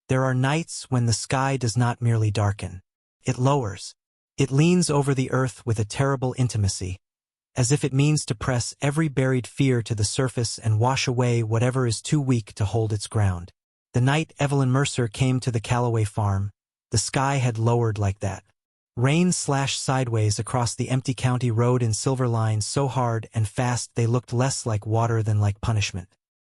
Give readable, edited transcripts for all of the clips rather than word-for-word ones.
There are nights when the sky does not merely darken. It lowers. It leans over the earth with a terrible intimacy, as if it means to press every buried fear to the surface and wash away whatever is too weak to hold its ground. The night Evelyn Mercer came to the Calloway farm, the sky had lowered like that. Rain slashed sideways across the empty county road in silver lines so hard and fast they looked less like water than like punishment.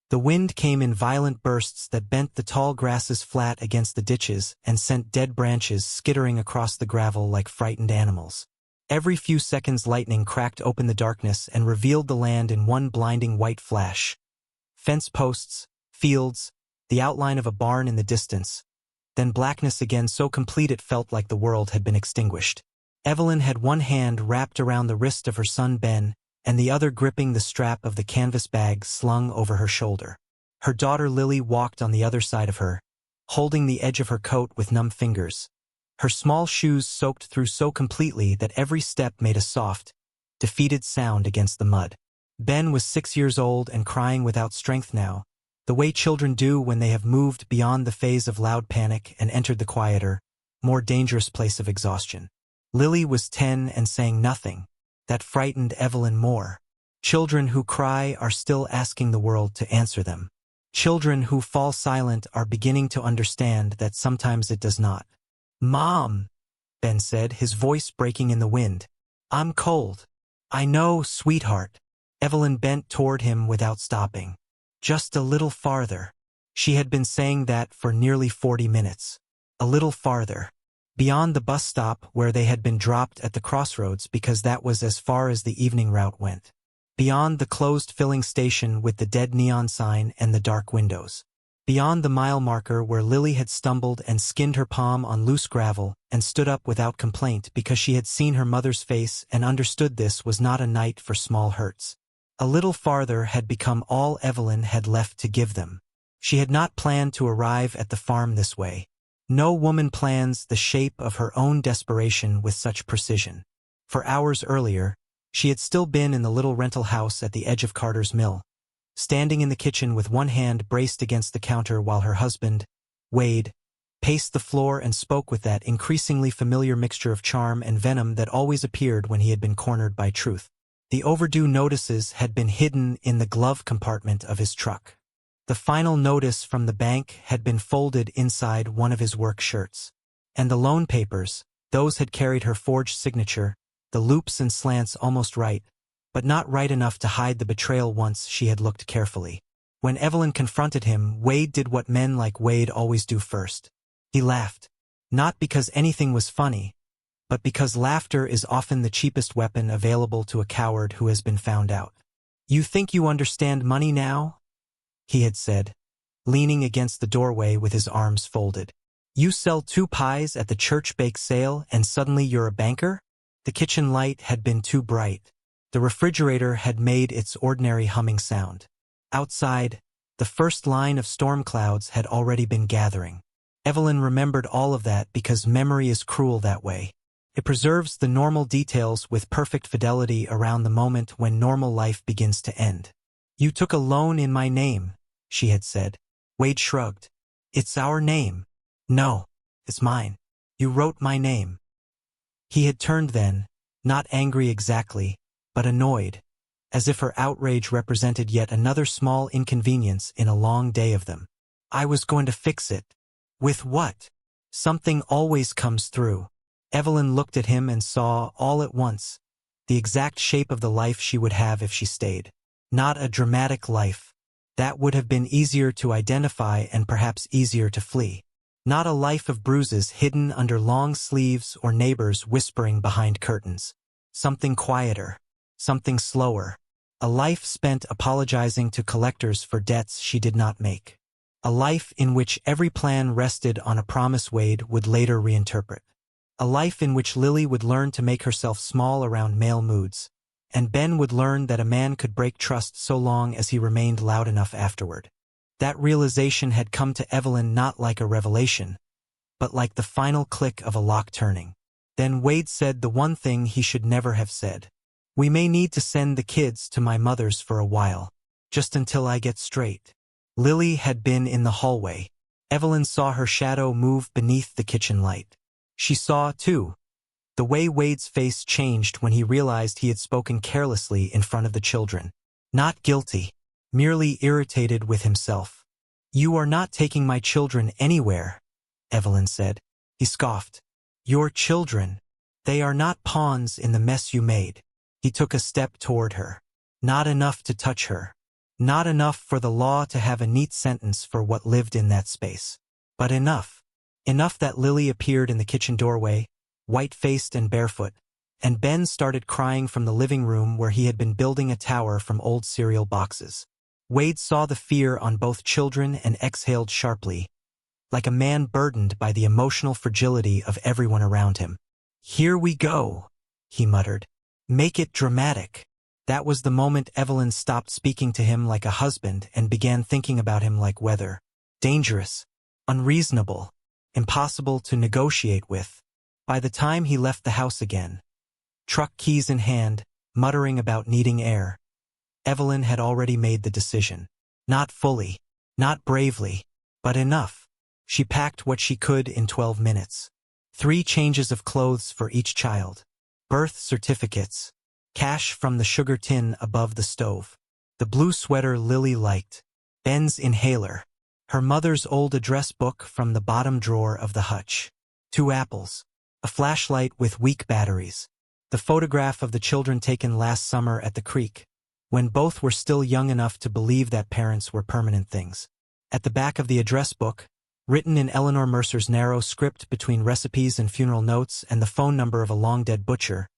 The wind came in violent bursts that bent the tall grasses flat against the ditches and sent dead branches skittering across the gravel like frightened animals. Every few seconds lightning cracked open the darkness and revealed the land in one blinding white flash. Fence posts, fields, the outline of a barn in the distance. Then blackness again so complete it felt like the world had been extinguished. Evelyn had one hand wrapped around the wrist of her son Ben, and the other gripping the strap of the canvas bag slung over her shoulder. Her daughter Lily walked on the other side of her, holding the edge of her coat with numb fingers. Her small shoes soaked through so completely that every step made a soft, defeated sound against the mud. Ben was 6 years old and crying without strength now, the way children do when they have moved beyond the phase of loud panic and entered the quieter, more dangerous place of exhaustion. Lily was 10 and saying nothing. That frightened Evelyn more. Children who cry are still asking the world to answer them. Children who fall silent are beginning to understand that sometimes it does not. "Mom," Ben said, his voice breaking in the wind. "I'm cold." "I know, sweetheart." Evelyn bent toward him without stopping. "Just a little farther." She had been saying that for nearly 40 minutes. A little farther. Beyond the bus stop where they had been dropped at the crossroads because that was as far as the evening route went. Beyond the closed filling station with the dead neon sign and the dark windows. Beyond the mile marker where Lily had stumbled and skinned her palm on loose gravel and stood up without complaint because she had seen her mother's face and understood this was not a night for small hurts. A little farther had become all Evelyn had left to give them. She had not planned to arrive at the farm this way. No woman plans the shape of her own desperation with such precision. For hours earlier, she had still been in the little rental house at the edge of Carter's Mill, standing in the kitchen with one hand braced against the counter while her husband, Wade, paced the floor and spoke with that increasingly familiar mixture of charm and venom that always appeared when he had been cornered by truth. The overdue notices had been hidden in the glove compartment of his truck. The final notice from the bank had been folded inside one of his work shirts. And the loan papers, those had carried her forged signature, the loops and slants almost right, but not right enough to hide the betrayal once she had looked carefully. When Evelyn confronted him, Wade did what men like Wade always do first. He laughed. Not because anything was funny, but because laughter is often the cheapest weapon available to a coward who has been found out. "You think you understand money now?" he had said, leaning against the doorway with his arms folded. "You sell 2 pies at the church bake sale and suddenly you're a banker?" The kitchen light had been too bright. The refrigerator had made its ordinary humming sound. Outside, the first line of storm clouds had already been gathering. Evelyn remembered all of that because memory is cruel that way. It preserves the normal details with perfect fidelity around the moment when normal life begins to end. "You took a loan in my name," she had said. Wade shrugged. "It's our name." "No, it's mine. You wrote my name." He had turned then, not angry exactly, but annoyed, as if her outrage represented yet another small inconvenience in a long day of them. "I was going to fix it." "With what?" "Something always comes through." Evelyn looked at him and saw, all at once, the exact shape of the life she would have if she stayed. Not a dramatic life. That would have been easier to identify and perhaps easier to flee. Not a life of bruises hidden under long sleeves or neighbors whispering behind curtains. Something quieter. Something slower. A life spent apologizing to collectors for debts she did not make. A life in which every plan rested on a promise Wade would later reinterpret. A life in which Lily would learn to make herself small around male moods, and Ben would learn that a man could break trust so long as he remained loud enough afterward. That realization had come to Evelyn not like a revelation, but like the final click of a lock turning. Then Wade said the one thing he should never have said. "We may need to send the kids to my mother's for a while, just until I get straight." Lily had been in the hallway. Evelyn saw her shadow move beneath the kitchen light. She saw, too, the way Wade's face changed when he realized he had spoken carelessly in front of the children. Not guilty, merely irritated with himself. "You are not taking my children anywhere," Evelyn said. He scoffed. "Your children. They are not pawns in the mess you made." He took a step toward her. Not enough to touch her. Not enough for the law to have a neat sentence for what lived in that space. But enough. Enough that Lily appeared in the kitchen doorway, white-faced and barefoot, and Ben started crying from the living room where he had been building a tower from old cereal boxes. Wade saw the fear on both children and exhaled sharply, like a man burdened by the emotional fragility of everyone around him. "Here we go," he muttered. "Make it dramatic." That was the moment Evelyn stopped speaking to him like a husband and began thinking about him like weather. Dangerous, unreasonable, impossible to negotiate with. By the time he left the house again, truck keys in hand, muttering about needing air, Evelyn had already made the decision. Not fully, not bravely, but enough. She packed what she could in 12 minutes. 3 changes of clothes for each child. Birth certificates. Cash from the sugar tin above the stove. The blue sweater Lily liked. Ben's inhaler. Her mother's old address book from the bottom drawer of the hutch. 2 apples. A flashlight with weak batteries. The photograph of the children taken last summer at the creek, when both were still young enough to believe that parents were permanent things. At the back of the address book, written in Eleanor Mercer's narrow script between recipes and funeral notes and the phone number of a long-dead butcher,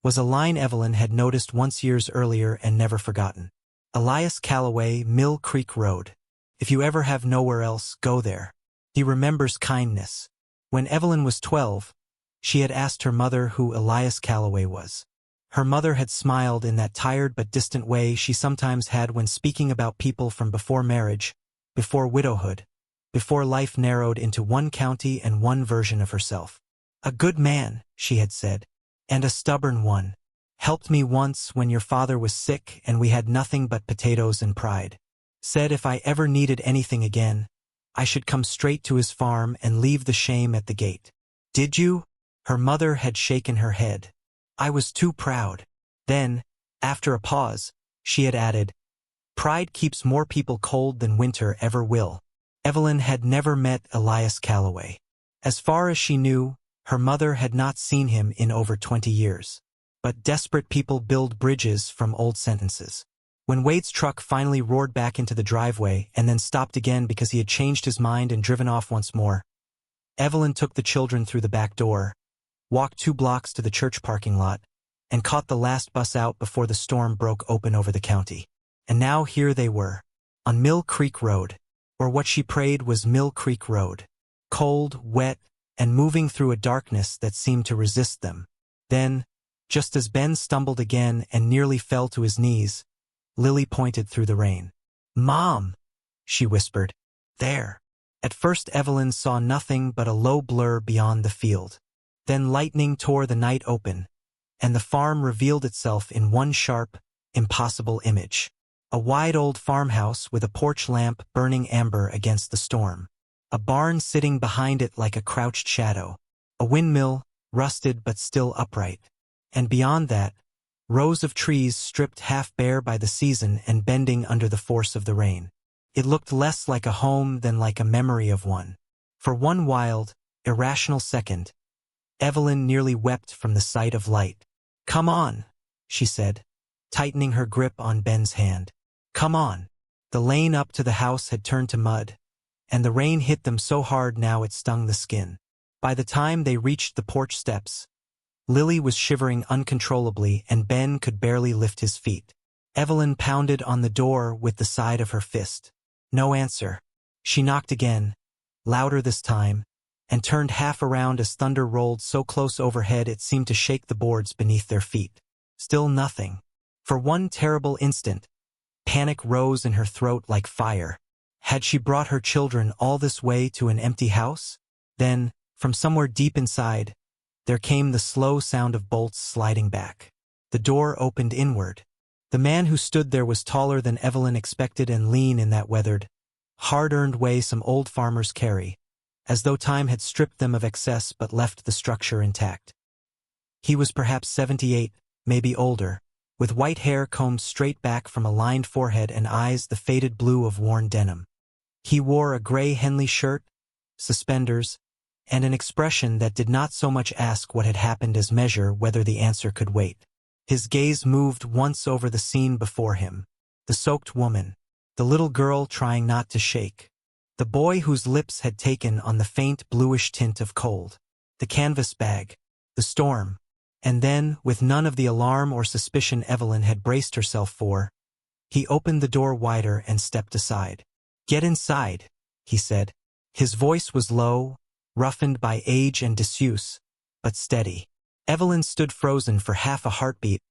was a line Evelyn had noticed once years earlier and never forgotten. Elias Calloway, Mill Creek Road. If you ever have nowhere else, go there. He remembers kindness. When Evelyn was 12, she had asked her mother who Elias Calloway was. Her mother had smiled in that tired but distant way she sometimes had when speaking about people from before marriage, before widowhood, before life narrowed into one county and one version of herself. "A good man," she had said. "And a stubborn one. Helped me once when your father was sick and we had nothing but potatoes and pride. Said if I ever needed anything again, I should come straight to his farm and leave the shame at the gate." "Did you?" Her mother had shaken her head. "I was too proud." Then, after a pause, she had added, "Pride keeps more people cold than winter ever will." Evelyn had never met Elias Calloway. As far as she knew, her mother had not seen him in over 20 years. But desperate people build bridges from old sentences. When Wade's truck finally roared back into the driveway and then stopped again because he had changed his mind and driven off once more, Evelyn took the children through the back door, walked 2 blocks to the church parking lot, and caught the last bus out before the storm broke open over the county. And now here they were, on Mill Creek Road, or what she prayed was Mill Creek Road, cold, wet, and moving through a darkness that seemed to resist them. Then, just as Ben stumbled again and nearly fell to his knees, Lily pointed through the rain. "Mom," she whispered. "There." At first Evelyn saw nothing but a low blur beyond the field. Then lightning tore the night open, and the farm revealed itself in one sharp, impossible image. A wide old farmhouse with a porch lamp burning amber against the storm. A barn sitting behind it like a crouched shadow. A windmill, rusted but still upright. And beyond that, rows of trees stripped half bare by the season and bending under the force of the rain. It looked less like a home than like a memory of one. For one wild, irrational second, Evelyn nearly wept from the sight of light. "Come on," she said, tightening her grip on Ben's hand. "Come on." The lane up to the house had turned to mud, and the rain hit them so hard now it stung the skin. By the time they reached the porch steps, Lily was shivering uncontrollably and Ben could barely lift his feet. Evelyn pounded on the door with the side of her fist. No answer. She knocked again, louder this time, and turned half around as thunder rolled so close overhead it seemed to shake the boards beneath their feet. Still nothing. For one terrible instant, panic rose in her throat like fire. Had she brought her children all this way to an empty house? Then, from somewhere deep inside, there came the slow sound of bolts sliding back. The door opened inward. The man who stood there was taller than Evelyn expected and lean in that weathered, hard-earned way some old farmers carry, as though time had stripped them of excess but left the structure intact. He was perhaps 78, maybe older, with white hair combed straight back from a lined forehead and eyes the faded blue of worn denim. He wore a gray Henley shirt, suspenders, and an expression that did not so much ask what had happened as measure whether the answer could wait. His gaze moved once over the scene before him. The soaked woman, the little girl trying not to shake, the boy whose lips had taken on the faint bluish tint of cold, the canvas bag, the storm, and then, with none of the alarm or suspicion Evelyn had braced herself for, he opened the door wider and stepped aside. "Get inside," he said. His voice was low, roughened by age and disuse, but steady. Evelyn stood frozen for half a heartbeat,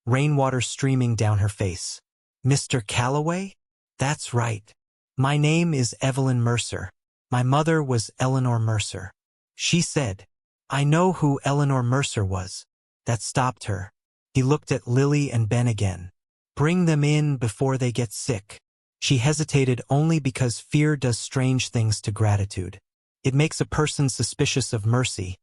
rainwater streaming down her face. "Mr. Calloway? That's right. My name is Evelyn Mercer. My mother was Eleanor Mercer," she said. "I know who Eleanor Mercer was." That stopped her. He looked at Lily and Ben again. "Bring them in before they get sick." She hesitated only because fear does strange things to gratitude. It makes a person suspicious of mercy,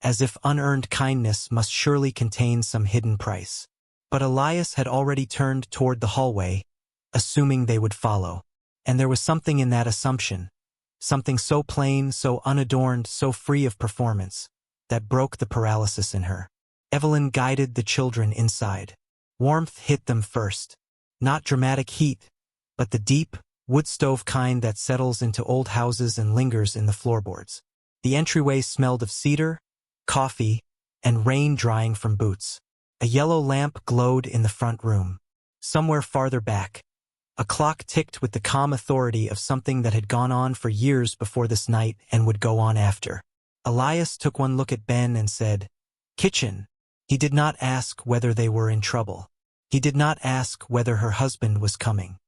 as if unearned kindness must surely contain some hidden price. But Elias had already turned toward the hallway, assuming they would follow. And there was something in that assumption, something so plain, so unadorned, so free of performance, that broke the paralysis in her. Evelyn guided the children inside. Warmth hit them first. Not dramatic heat, but the deep, wood stove kind that settles into old houses and lingers in the floorboards. The entryway smelled of cedar, coffee, and rain drying from boots. A yellow lamp glowed in the front room. Somewhere farther back, a clock ticked with the calm authority of something that had gone on for years before this night and would go on after. Elias took one look at Ben and said, "Kitchen." He did not ask whether they were in trouble. He did not ask whether her husband was coming.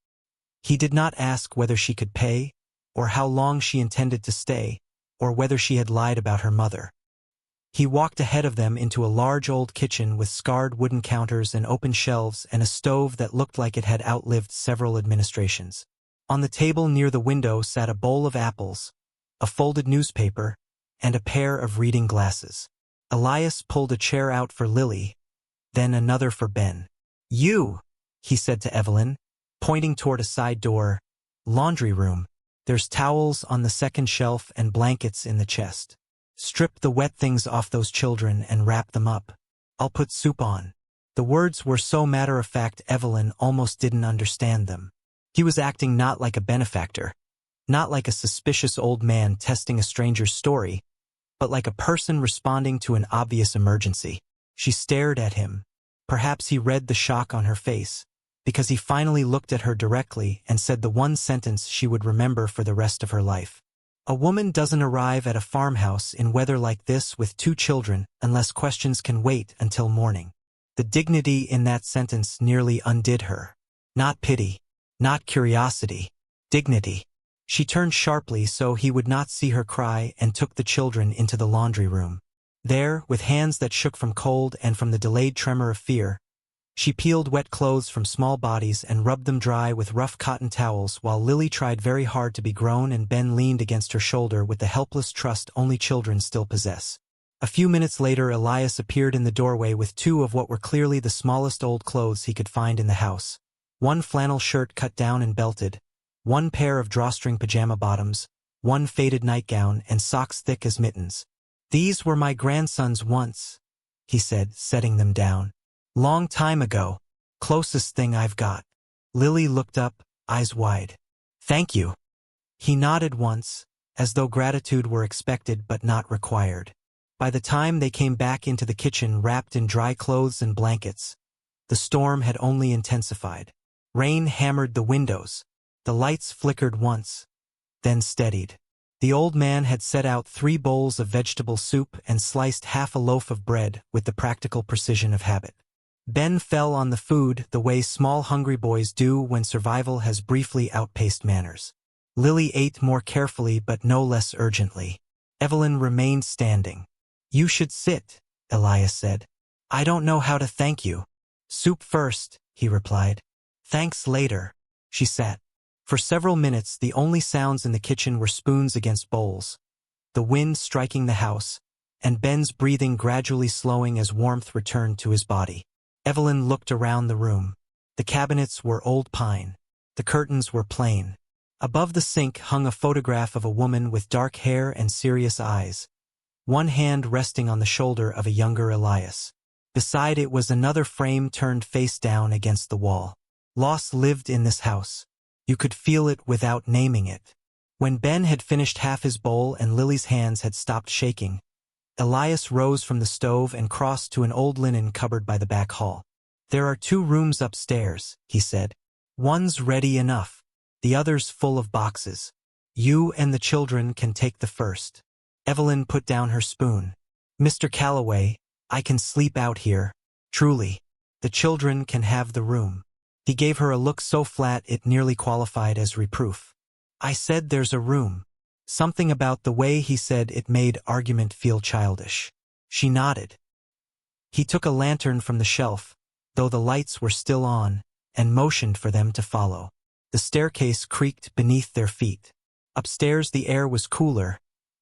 He did not ask whether she could pay, or how long she intended to stay, or whether she had lied about her mother. He walked ahead of them into a large old kitchen with scarred wooden counters and open shelves and a stove that looked like it had outlived several administrations. On the table near the window sat a bowl of apples, a folded newspaper, and a pair of reading glasses. Elias pulled a chair out for Lily, then another for Ben. "You," he said to Evelyn, pointing toward a side door, "laundry room. There's towels on the second shelf and blankets in the chest. Strip the wet things off those children and wrap them up. I'll put soup on." The words were so matter-of-fact Evelyn almost didn't understand them. He was acting not like a benefactor, not like a suspicious old man testing a stranger's story, but like a person responding to an obvious emergency. She stared at him. Perhaps he read the shock on her face, because he finally looked at her directly and said the one sentence she would remember for the rest of her life. "A woman doesn't arrive at a farmhouse in weather like this with 2 children unless questions can wait until morning." The dignity in that sentence nearly undid her. Not pity, not curiosity, dignity. She turned sharply so he would not see her cry and took the children into the laundry room. There, with hands that shook from cold and from the delayed tremor of fear, she peeled wet clothes from small bodies and rubbed them dry with rough cotton towels while Lily tried very hard to be grown and Ben leaned against her shoulder with the helpless trust only children still possess. A few minutes later Elias appeared in the doorway with 2 of what were clearly the smallest old clothes he could find in the house. 1 flannel shirt cut down and belted, 1 pair of drawstring pajama bottoms, 1 faded nightgown, and socks thick as mittens. "These were my grandson's once," he said, setting them down. "Long time ago. Closest thing I've got." Lily looked up, eyes wide. "Thank you." He nodded once, as though gratitude were expected but not required. By the time they came back into the kitchen wrapped in dry clothes and blankets, the storm had only intensified. Rain hammered the windows. The lights flickered once, then steadied. The old man had set out 3 bowls of vegetable soup and sliced half a loaf of bread with the practical precision of habit. Ben fell on the food the way small hungry boys do when survival has briefly outpaced manners. Lily ate more carefully but no less urgently. Evelyn remained standing. "You should sit," Elias said. "I don't know how to thank you." "Soup first," he replied. "Thanks later." She sat. For several minutes, the only sounds in the kitchen were spoons against bowls, the wind striking the house, and Ben's breathing gradually slowing as warmth returned to his body. Evelyn looked around the room. The cabinets were old pine. The curtains were plain. Above the sink hung a photograph of a woman with dark hair and serious eyes, one hand resting on the shoulder of a younger Elias. Beside it was another frame turned face down against the wall. Loss lived in this house. You could feel it without naming it. When Ben had finished half his bowl and Lily's hands had stopped shaking, Elias rose from the stove and crossed to an old linen cupboard by the back hall. "There are 2 rooms upstairs," he said. "One's ready enough. The other's full of boxes. You and the children can take the first." Evelyn put down her spoon. "Mr. Calloway, I can sleep out here. Truly. The children can have the room." He gave her a look so flat it nearly qualified as reproof. "I said there's a room." Something about the way he said it made argument feel childish. She nodded. He took a lantern from the shelf, though the lights were still on, and motioned for them to follow. The staircase creaked beneath their feet. Upstairs the air was cooler,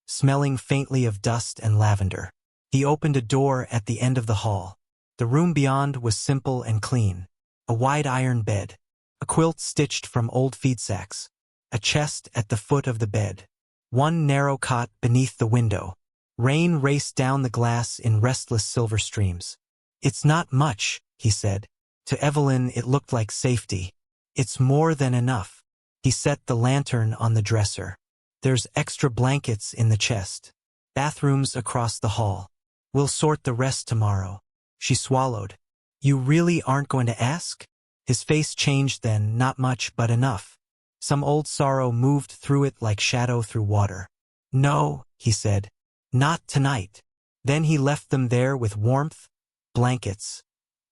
smelling faintly of dust and lavender. He opened a door at the end of the hall. The room beyond was simple and clean. A wide iron bed, a quilt stitched from old feed sacks, a chest at the foot of the bed, one narrow cot beneath the window. Rain raced down the glass in restless silver streams. "It's not much," he said. To Evelyn it looked like safety. "It's more than enough." He set the lantern on the dresser. "There's extra blankets in the chest. Bathrooms across the hall. We'll sort the rest tomorrow." She swallowed. "You really aren't going to ask?" His face changed then, not much but enough. Some old sorrow moved through it like shadow through water. "No," he said. "Not tonight." Then he left them there with warmth, blankets,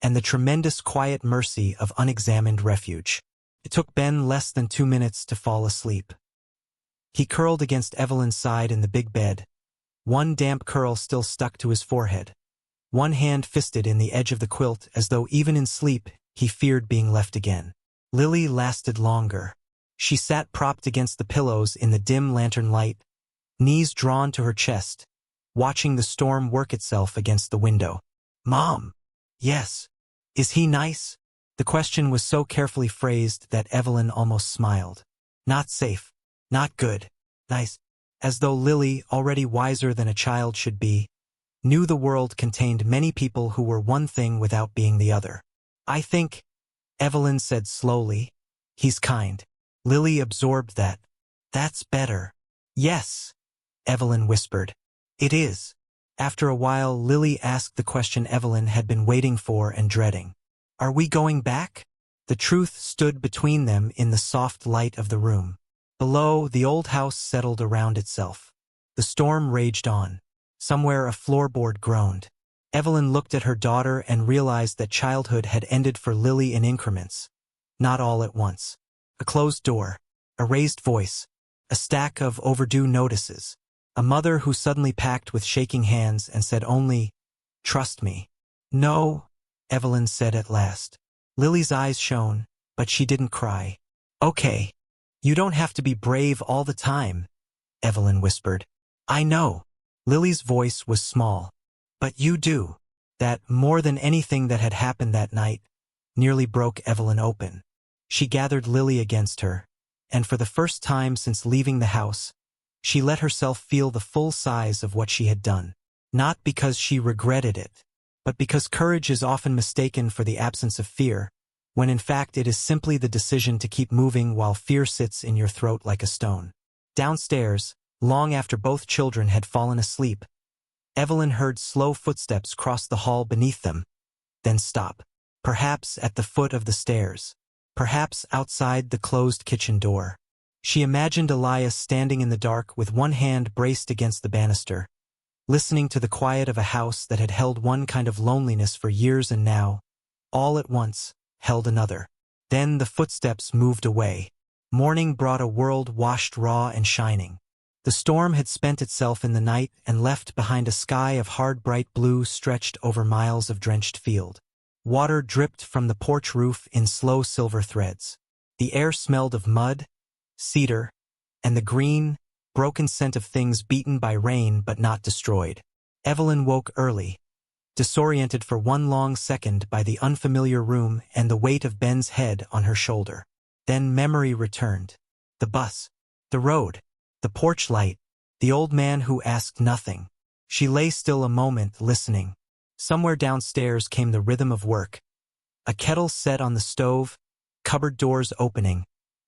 and the tremendous quiet mercy of unexamined refuge. It took Ben less than 2 minutes to fall asleep. He curled against Evelyn's side in the big bed, one damp curl still stuck to his forehead, one hand fisted in the edge of the quilt as though even in sleep he feared being left again. Lily lasted longer. She sat propped against the pillows in the dim lantern light, knees drawn to her chest, watching the storm work itself against the window. "Mom." "Yes." "Is he nice?" The question was so carefully phrased that Evelyn almost smiled. "Not safe. Not good. Nice." As though Lily, already wiser than a child should be, knew the world contained many people who were one thing without being the other. "I think," Evelyn said slowly, "he's kind." Lily absorbed that. "That's better." "Yes," Evelyn whispered. "It is." After a while, Lily asked the question Evelyn had been waiting for and dreading. "Are we going back?" The truth stood between them in the soft light of the room. Below, the old house settled around itself. The storm raged on. Somewhere a floorboard groaned. Evelyn looked at her daughter and realized that childhood had ended for Lily in increments, not all at once. A closed door, a raised voice, a stack of overdue notices, a mother who suddenly packed with shaking hands and said only, "Trust me." "No," Evelyn said at last. Lily's eyes shone, but she didn't cry. "Okay. You don't have to be brave all the time," Evelyn whispered. "I know." Lily's voice was small. "But you do." That, more than anything that had happened that night, nearly broke Evelyn open. She gathered Lily against her, and for the first time since leaving the house, she let herself feel the full size of what she had done. Not because she regretted it, but because courage is often mistaken for the absence of fear, when in fact it is simply the decision to keep moving while fear sits in your throat like a stone. Downstairs, long after both children had fallen asleep, Evelyn heard slow footsteps cross the hall beneath them, then stop. Perhaps at the foot of the stairs. Perhaps outside the closed kitchen door. She imagined Elias standing in the dark with one hand braced against the banister, listening to the quiet of a house that had held one kind of loneliness for years and now, all at once, held another. Then the footsteps moved away. Morning brought a world washed raw and shining. The storm had spent itself in the night and left behind a sky of hard bright blue stretched over miles of drenched field. Water dripped from the porch roof in slow silver threads. The air smelled of mud, cedar, and the green, broken scent of things beaten by rain but not destroyed. Evelyn woke early, disoriented for one long second by the unfamiliar room and the weight of Ben's head on her shoulder. Then memory returned. The bus, the road, the porch light, the old man who asked nothing. She lay still a moment, listening. Somewhere downstairs came the rhythm of work. A kettle set on the stove, cupboard doors opening,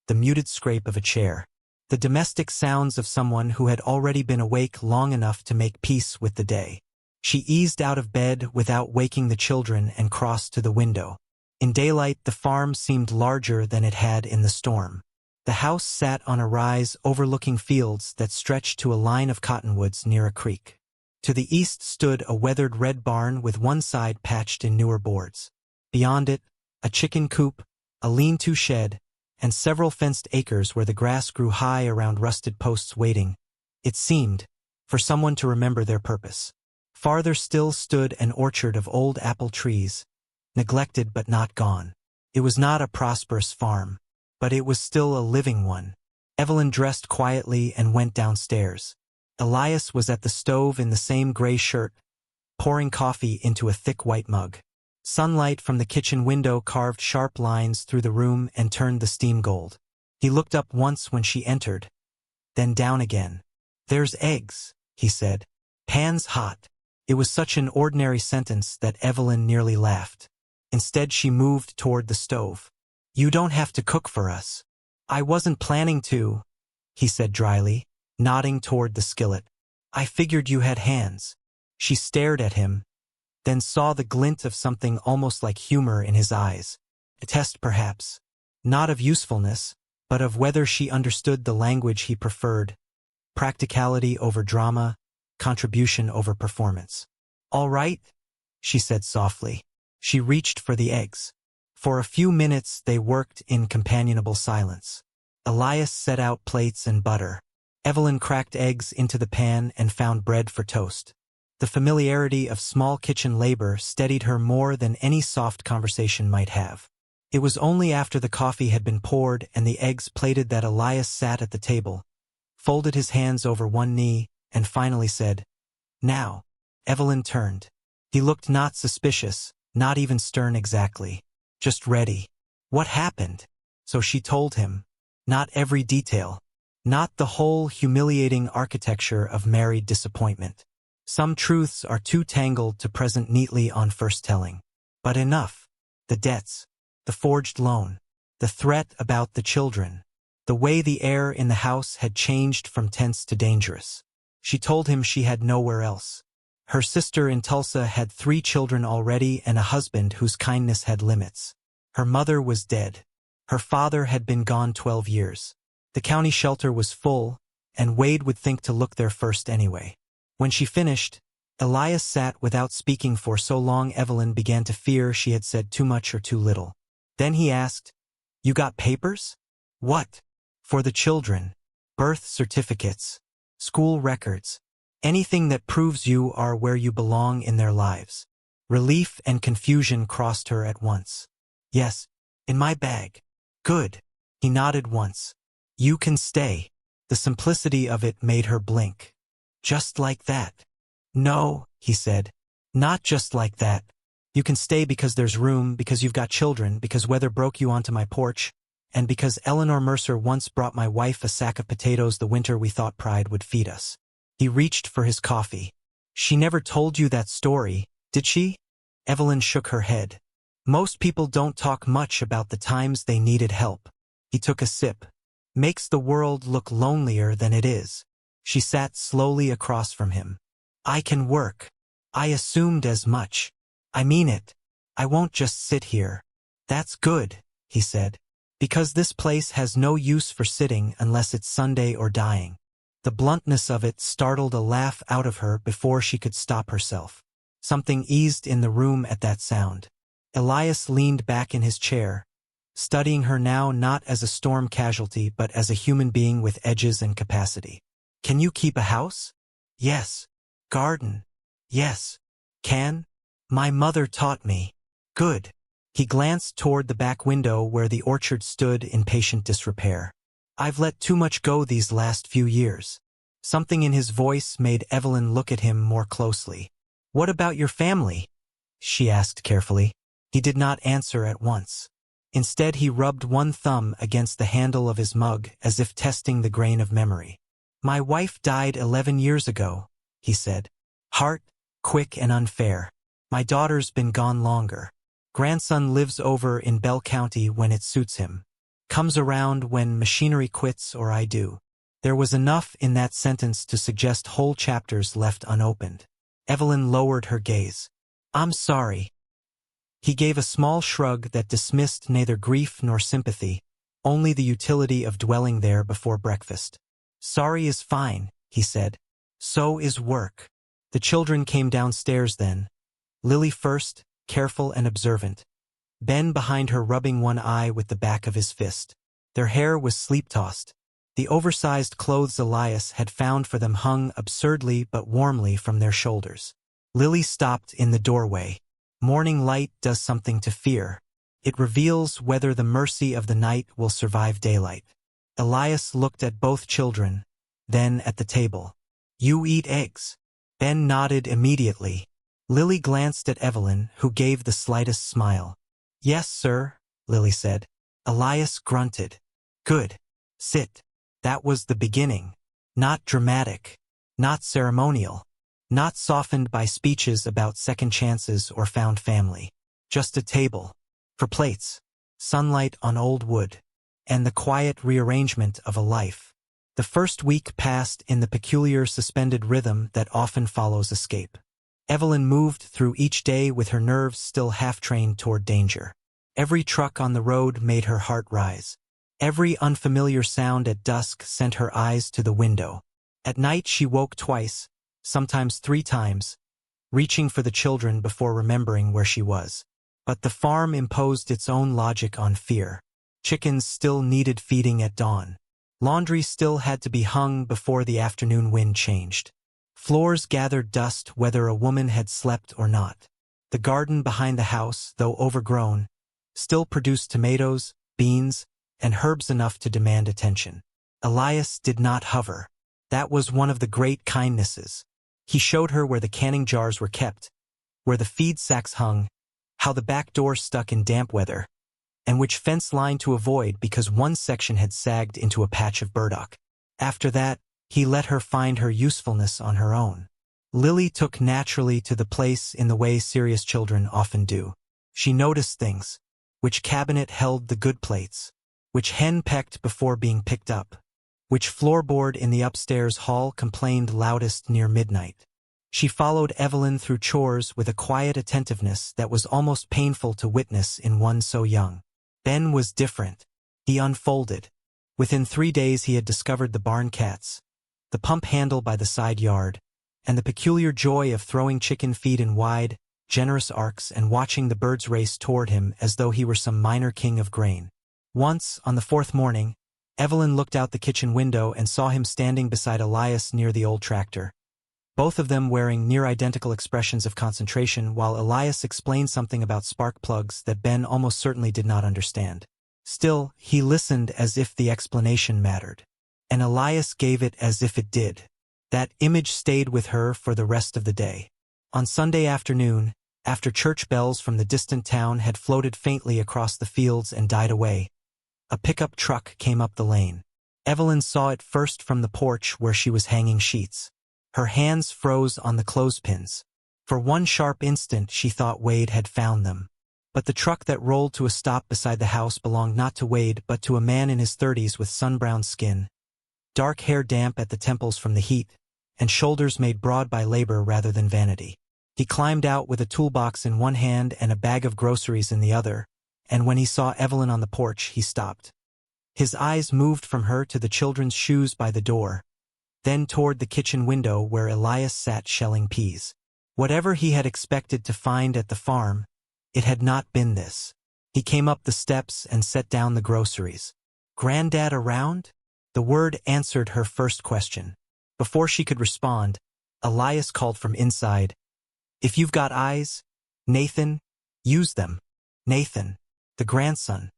the muted scrape of a chair. The domestic sounds of someone who had already been awake long enough to make peace with the day. She eased out of bed without waking the children and crossed to the window. In daylight, the farm seemed larger than it had in the storm. The house sat on a rise overlooking fields that stretched to a line of cottonwoods near a creek. To the east stood a weathered red barn with one side patched in newer boards. Beyond it, a chicken coop, a lean-to shed, and several fenced acres where the grass grew high around rusted posts waiting, it seemed, for someone to remember their purpose. Farther still stood an orchard of old apple trees, neglected but not gone. It was not a prosperous farm, but it was still a living one. Evelyn dressed quietly and went downstairs. Elias was at the stove in the same gray shirt, pouring coffee into a thick white mug. Sunlight from the kitchen window carved sharp lines through the room and turned the steam gold. He looked up once when she entered, then down again. "There's eggs," he said. "Pan's hot." It was such an ordinary sentence that Evelyn nearly laughed. Instead, she moved toward the stove. "You don't have to cook for us." "I wasn't planning to," he said dryly, nodding toward the skillet. "I figured you had hands." She stared at him, then saw the glint of something almost like humor in his eyes. A test, perhaps. Not of usefulness, but of whether she understood the language he preferred. Practicality over drama, contribution over performance. "All right," she said softly. She reached for the eggs. For a few minutes they worked in companionable silence. Elias set out plates and butter. Evelyn cracked eggs into the pan and found bread for toast. The familiarity of small kitchen labor steadied her more than any soft conversation might have. It was only after the coffee had been poured and the eggs plated that Elias sat at the table, folded his hands over one knee, and finally said, "Now." Evelyn turned. He looked not suspicious, not even stern exactly, just ready. What happened? So she told him. Not every detail. Not the whole humiliating architecture of married disappointment. Some truths are too tangled to present neatly on first telling. But enough. The debts. The forged loan. The threat about the children. The way the air in the house had changed from tense to dangerous. She told him she had nowhere else. Her sister in Tulsa had 3 children already and a husband whose kindness had limits. Her mother was dead. Her father had been gone 12 years. The county shelter was full, and Wade would think to look there first anyway. When she finished, Elias sat without speaking for so long Evelyn began to fear she had said too much or too little. Then he asked, "You got papers?" "What?" "For the children. Birth certificates. School records. Anything that proves you are where you belong in their lives." Relief and confusion crossed her at once. "Yes, in my bag." "Good." He nodded once. "You can stay." The simplicity of it made her blink. "Just like that?" "No," he said. "Not just like that. You can stay because there's room, because you've got children, because weather broke you onto my porch, and because Eleanor Mercer once brought my wife a sack of potatoes the winter we thought pride would feed us." He reached for his coffee. "She never told you that story, did she?" Evelyn shook her head. "Most people don't talk much about the times they needed help." He took a sip. "Makes the world look lonelier than it is." She sat slowly across from him. "I can work." "I assumed as much." "I mean it. I won't just sit here." "That's good," he said. "Because this place has no use for sitting unless it's Sunday or dying." The bluntness of it startled a laugh out of her before she could stop herself. Something eased in the room at that sound. Elias leaned back in his chair, studying her now not as a storm casualty but as a human being with edges and capacity. "Can you keep a house?" "Yes." "Garden?" "Yes." "Can?" "My mother taught me." "Good." He glanced toward the back window where the orchard stood in patient disrepair. I've let too much go these last few years. Something in his voice made Evelyn look at him more closely. What about your family? She asked carefully. He did not answer at once. Instead, he rubbed one thumb against the handle of his mug as if testing the grain of memory. My wife died 11 years ago, he said. Heart, quick and unfair. My daughter's been gone longer. Grandson lives over in Bell County when it suits him. Comes around when machinery quits or I do. There was enough in that sentence to suggest whole chapters left unopened. Evelyn lowered her gaze. I'm sorry. He gave a small shrug that dismissed neither grief nor sympathy, only the utility of dwelling there before breakfast. Sorry is fine, he said. So is work. The children came downstairs then. Lily first, careful and observant. Ben behind her rubbing one eye with the back of his fist. Their hair was sleep-tossed. The oversized clothes Elias had found for them hung absurdly but warmly from their shoulders. Lily stopped in the doorway. Morning light does something to fear. It reveals whether the mercy of the night will survive daylight. Elias looked at both children, then at the table. You eat eggs. Ben nodded immediately. Lily glanced at Evelyn, who gave the slightest smile. Yes, sir, Lily said. Elias grunted. Good. Sit. That was the beginning. Not dramatic. Not ceremonial. Not softened by speeches about second chances or found family. Just a table. For plates. Sunlight on old wood. And the quiet rearrangement of a life. The first week passed in the peculiar suspended rhythm that often follows escape. Evelyn moved through each day with her nerves still half-trained toward danger. Every truck on the road made her heart rise. Every unfamiliar sound at dusk sent her eyes to the window. At night she woke twice, sometimes 3 times, reaching for the children before remembering where she was. But the farm imposed its own logic on fear. Chickens still needed feeding at dawn. Laundry still had to be hung before the afternoon wind changed. Floors gathered dust whether a woman had slept or not. The garden behind the house, though overgrown, still produced tomatoes, beans, and herbs enough to demand attention. Elias did not hover. That was one of the great kindnesses. He showed her where the canning jars were kept, where the feed sacks hung, how the back door stuck in damp weather, and which fence line to avoid because one section had sagged into a patch of burdock. After that, he let her find her usefulness on her own. Lily took naturally to the place in the way serious children often do. She noticed things. Which cabinet held the good plates? Which hen pecked before being picked up? Which floorboard in the upstairs hall complained loudest near midnight? She followed Evelyn through chores with a quiet attentiveness that was almost painful to witness in one so young. Ben was different. He unfolded. Within 3 days he had discovered the barn cats, the pump handle by the side yard, and the peculiar joy of throwing chicken feed in wide, generous arcs and watching the birds race toward him as though he were some minor king of grain. Once, on the 4th morning, Evelyn looked out the kitchen window and saw him standing beside Elias near the old tractor. Both of them wearing near-identical expressions of concentration while Elias explained something about spark plugs that Ben almost certainly did not understand. Still, he listened as if the explanation mattered. And Elias gave it as if it did. That image stayed with her for the rest of the day. On Sunday afternoon, after church bells from the distant town had floated faintly across the fields and died away, a pickup truck came up the lane. Evelyn saw it first from the porch where she was hanging sheets. Her hands froze on the clothespins. For one sharp instant she thought Wade had found them. But the truck that rolled to a stop beside the house belonged not to Wade but to a man in his 30s with sun-browned skin, dark hair damp at the temples from the heat, and shoulders made broad by labor rather than vanity. He climbed out with a toolbox in one hand and a bag of groceries in the other, and when he saw Evelyn on the porch, he stopped. His eyes moved from her to the children's shoes by the door, then toward the kitchen window where Elias sat shelling peas. Whatever he had expected to find at the farm, it had not been this. He came up the steps and set down the groceries. "Granddad around?" The word answered her first question. Before she could respond, Elias called from inside, "If you've got eyes, Nathan, use them." Nathan, the grandson.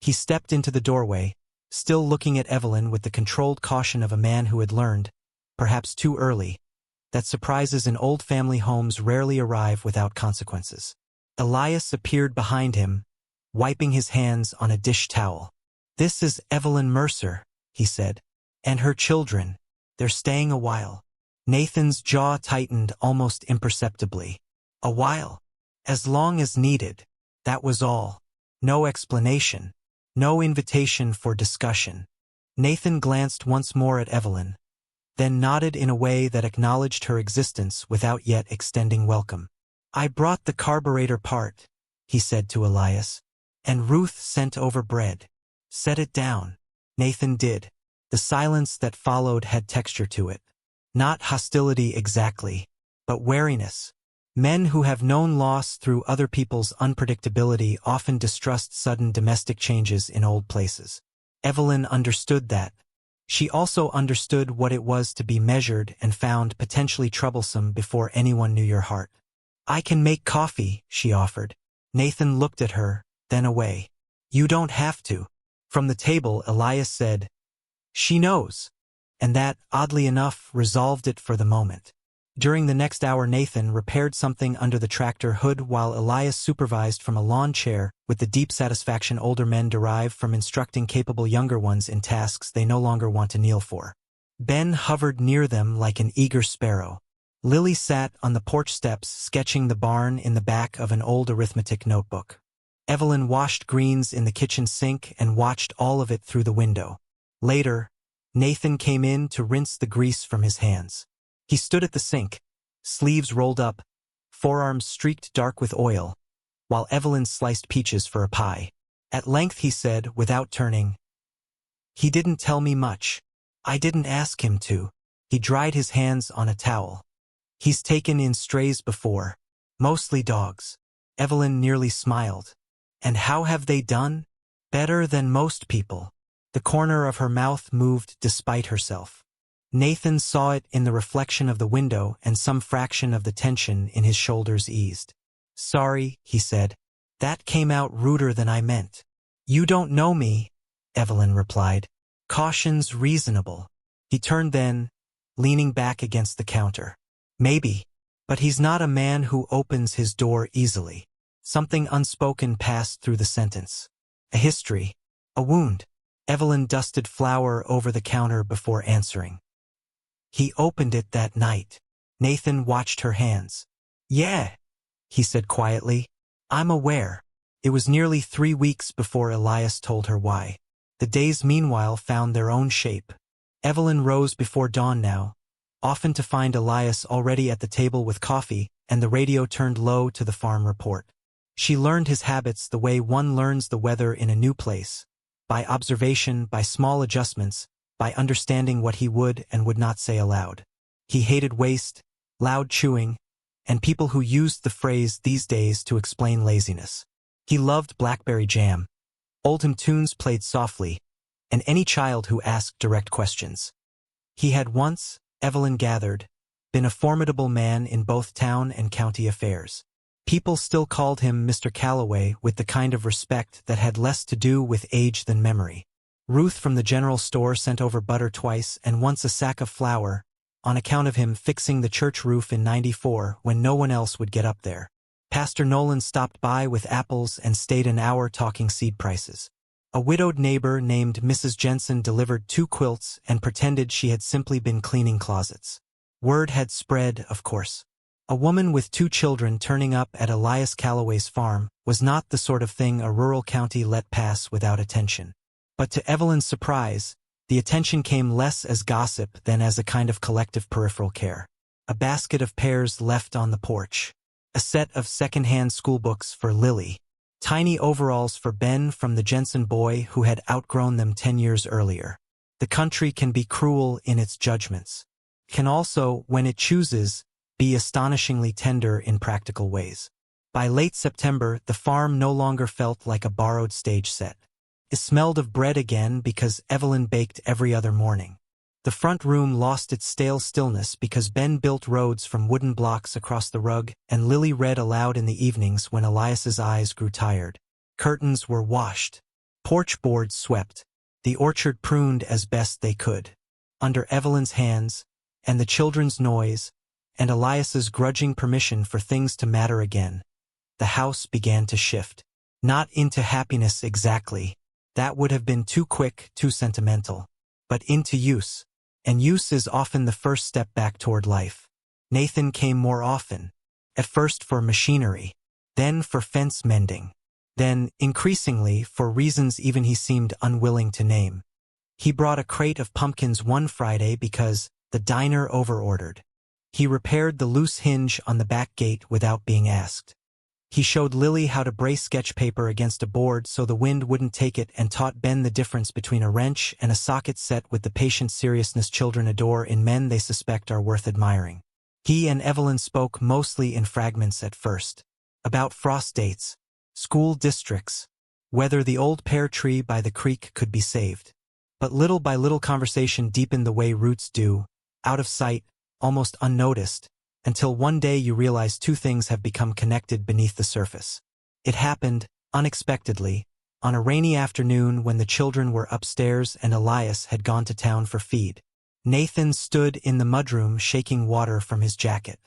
He stepped into the doorway, still looking at Evelyn with the controlled caution of a man who had learned, perhaps too early, that surprises in old family homes rarely arrive without consequences. Elias appeared behind him, wiping his hands on a dish towel. "This is Evelyn Mercer," he said. "And her children. They're staying a while." Nathan's jaw tightened almost imperceptibly. A while. As long as needed. That was all. No explanation. No invitation for discussion. Nathan glanced once more at Evelyn, then nodded in a way that acknowledged her existence without yet extending welcome. "I brought the carburetor part," he said to Elias, "and Ruth sent over bread. Set it down." Nathan did. The silence that followed had texture to it. Not hostility exactly, but wariness. Men who have known loss through other people's unpredictability often distrust sudden domestic changes in old places. Evelyn understood that. She also understood what it was to be measured and found potentially troublesome before anyone knew your heart. "I can make coffee," she offered. Nathan looked at her, then away. "You don't have to." From the table, Elias said, "She knows." And that, oddly enough, resolved it for the moment. During the next hour, Nathan repaired something under the tractor hood while Elias supervised from a lawn chair with the deep satisfaction older men derive from instructing capable younger ones in tasks they no longer want to kneel for. Ben hovered near them like an eager sparrow. Lily sat on the porch steps sketching the barn in the back of an old arithmetic notebook. Evelyn washed greens in the kitchen sink and watched all of it through the window. Later, Nathan came in to rinse the grease from his hands. He stood at the sink, sleeves rolled up, forearms streaked dark with oil, while Evelyn sliced peaches for a pie. At length he said, without turning, "He didn't tell me much. I didn't ask him to." He dried his hands on a towel. "He's taken in strays before. Mostly dogs." Evelyn nearly smiled. "And how have they done?" "Better than most people." The corner of her mouth moved despite herself. Nathan saw it in the reflection of the window, and some fraction of the tension in his shoulders eased. "Sorry," he said. "That came out ruder than I meant." "You don't know me," Evelyn replied. "Caution's reasonable." He turned then, leaning back against the counter. "Maybe. But he's not a man who opens his door easily." Something unspoken passed through the sentence. A history. A wound. Evelyn dusted flour over the counter before answering. "He opened it that night." Nathan watched her hands. "Yeah," he said quietly. "I'm aware." It was nearly 3 weeks before Elias told her why. The days meanwhile found their own shape. Evelyn rose before dawn now, often to find Elias already at the table with coffee and the radio turned low to the farm report. She learned his habits the way one learns the weather in a new place. By observation, by small adjustments, by understanding what he would and would not say aloud. He hated waste, loud chewing, and people who used the phrase these days to explain laziness. He loved blackberry jam. Oldham tunes played softly, and any child who asked direct questions. He had once, Evelyn gathered, been a formidable man in both town and county affairs. People still called him Mr. Calloway with the kind of respect that had less to do with age than memory. Ruth from the general store sent over butter twice and once a sack of flour, on account of him fixing the church roof in '94 when no one else would get up there. Pastor Nolan stopped by with apples and stayed an hour talking seed prices. A widowed neighbor named Mrs. Jensen delivered 2 quilts and pretended she had simply been cleaning closets. Word had spread, of course. A woman with 2 children turning up at Elias Calloway's farm was not the sort of thing a rural county let pass without attention. But to Evelyn's surprise, the attention came less as gossip than as a kind of collective peripheral care. A basket of pears left on the porch. A set of second-hand schoolbooks for Lily. Tiny overalls for Ben from the Jensen boy who had outgrown them 10 years earlier. The country can be cruel in its judgments. Can also, when it chooses, be astonishingly tender in practical ways. By late September, the farm no longer felt like a borrowed stage set. It smelled of bread again because Evelyn baked every other morning. The front room lost its stale stillness because Ben built roads from wooden blocks across the rug and Lily read aloud in the evenings when Elias's eyes grew tired. Curtains were washed. Porch boards swept. The orchard pruned as best they could. Under Evelyn's hands, and the children's noise, and Elias's grudging permission for things to matter again, the house began to shift. Not into happiness exactly. That would have been too quick, too sentimental. But into use. And use is often the first step back toward life. Nathan came more often. At first for machinery. Then for fence mending. Then, increasingly, for reasons even he seemed unwilling to name. He brought a crate of pumpkins one Friday because the diner overordered. He repaired the loose hinge on the back gate without being asked. He showed Lily how to brace sketch paper against a board so the wind wouldn't take it, and taught Ben the difference between a wrench and a socket set with the patient seriousness children adore in men they suspect are worth admiring. He and Evelyn spoke mostly in fragments at first. About frost dates, school districts, whether the old pear tree by the creek could be saved. But little by little conversation deepened the way roots do, out of sight, almost unnoticed, until one day you realize two things have become connected beneath the surface. It happened, unexpectedly, on a rainy afternoon when the children were upstairs and Elias had gone to town for feed. Nathan stood in the mudroom shaking water from his jacket.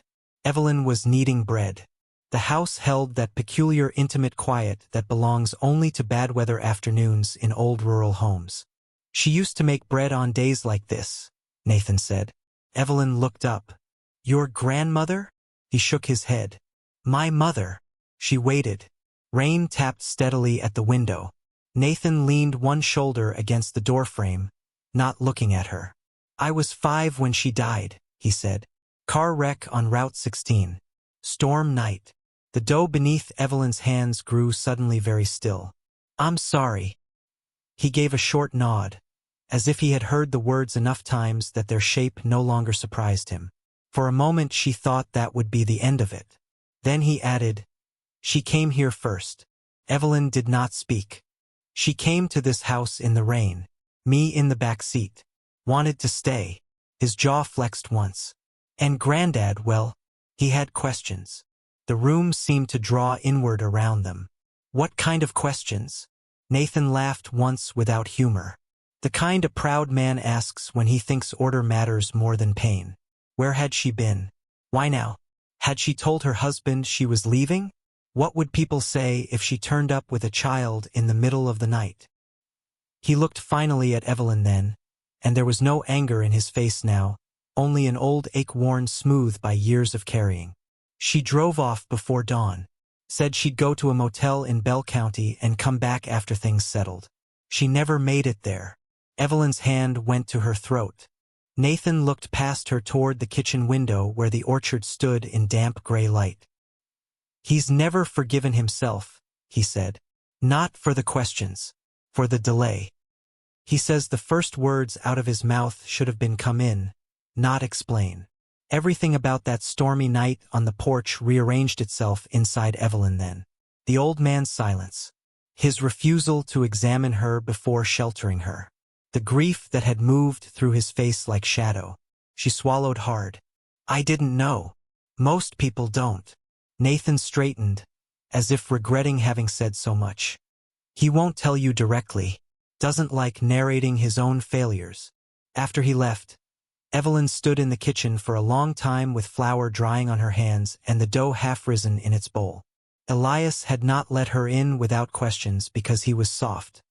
Evelyn was kneading bread. The house held that peculiar intimate quiet that belongs only to bad weather afternoons in old rural homes. She used to make bread on days like this, Nathan said. Evelyn looked up. Your grandmother? He shook his head. My mother. She waited. Rain tapped steadily at the window. Nathan leaned one shoulder against the doorframe, not looking at her. I was 5 when she died, he said. Car wreck on Route 16. Storm night. The dough beneath Evelyn's hands grew suddenly very still. I'm sorry. He gave a short nod, as if he had heard the words enough times that their shape no longer surprised him. For a moment she thought that would be the end of it. Then he added, she came here first. Evelyn did not speak. She came to this house in the rain. Me in the back seat. Wanted to stay. His jaw flexed once. And Granddad, well, he had questions. The room seemed to draw inward around them. What kind of questions? Nathan laughed once without humor. The kind a proud man asks when he thinks order matters more than pain. Where had she been? Why now? Had she told her husband she was leaving? What would people say if she turned up with a child in the middle of the night? He looked finally at Evelyn then, and there was no anger in his face now, only an old ache worn smooth by years of carrying. She drove off before dawn. Said she'd go to a motel in Bell County and come back after things settled. She never made it there. Evelyn's hand went to her throat. Nathan looked past her toward the kitchen window where the orchard stood in damp gray light. He's never forgiven himself, he said. Not for the questions. For the delay. He says the first words out of his mouth should have been come in, not explain. Everything about that stormy night on the porch rearranged itself inside Evelyn then. The old man's silence. His refusal to examine her before sheltering her. The grief that had moved through his face like shadow. She swallowed hard. I didn't know. Most people don't. Nathan straightened, as if regretting having said so much. He won't tell you directly. Doesn't like narrating his own failures. After he left, Evelyn stood in the kitchen for a long time with flour drying on her hands and the dough half risen in its bowl. Elias had not let her in without questions because he was soft.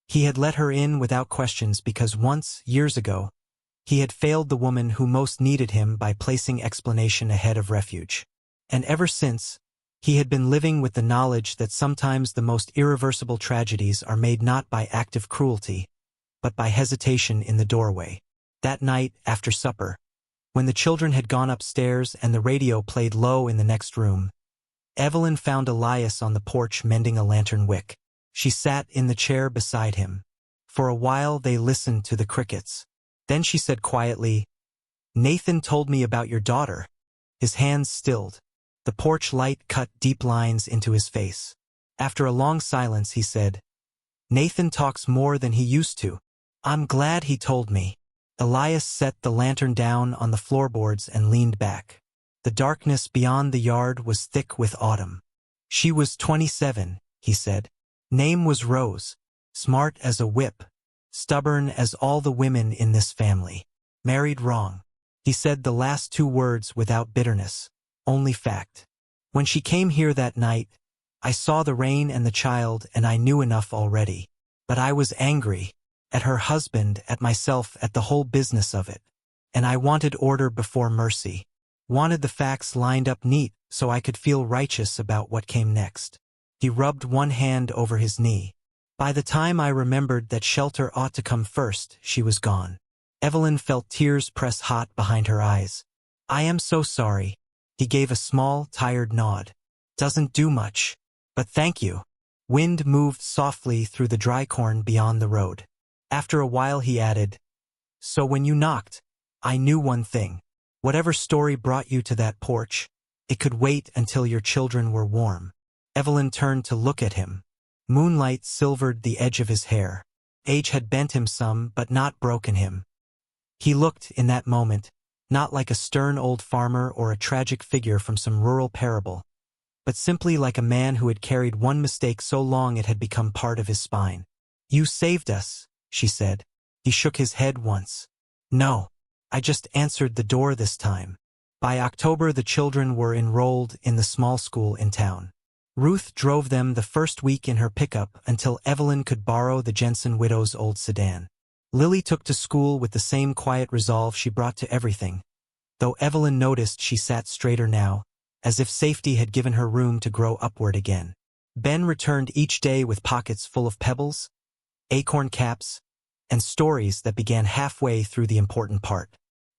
He had let her in without questions because once, years ago, he had failed the woman who most needed him by placing explanation ahead of refuge. And ever since, he had been living with the knowledge that sometimes the most irreversible tragedies are made not by active cruelty, but by hesitation in the doorway. That night, after supper, when the children had gone upstairs and the radio played low in the next room, Evelyn found Elias on the porch mending a lantern wick. She sat in the chair beside him. For a while they listened to the crickets. Then she said quietly, Nathan told me about your daughter. His hands stilled. The porch light cut deep lines into his face. After a long silence he said, Nathan talks more than he used to. I'm glad he told me. Elias set the lantern down on the floorboards and leaned back. The darkness beyond the yard was thick with autumn. She was 27, he said. Name was Rose. Smart as a whip. Stubborn as all the women in this family. Married wrong. He said the last two words without bitterness, only fact. When she came here that night, I saw the rain and the child and I knew enough already. But I was angry. At her husband, at myself, at the whole business of it. And I wanted order before mercy. Wanted the facts lined up neat so I could feel righteous about what came next. He rubbed one hand over his knee. By the time I remembered that shelter ought to come first, she was gone. Evelyn felt tears press hot behind her eyes. I am so sorry. He gave a small, tired nod. Doesn't do much. But thank you. Wind moved softly through the dry corn beyond the road. After a while he added, so when you knocked, I knew one thing. Whatever story brought you to that porch, it could wait until your children were warm. Evelyn turned to look at him. Moonlight silvered the edge of his hair. Age had bent him some, but not broken him. He looked, in that moment, not like a stern old farmer or a tragic figure from some rural parable, but simply like a man who had carried one mistake so long it had become part of his spine. You saved us, she said. He shook his head once. No, I just answered the door this time. By October the children were enrolled in the small school in town. Ruth drove them the first week in her pickup until Evelyn could borrow the Jensen widow's old sedan. Lily took to school with the same quiet resolve she brought to everything, though Evelyn noticed she sat straighter now, as if safety had given her room to grow upward again. Ben returned each day with pockets full of pebbles, acorn caps, and stories that began halfway through the important part.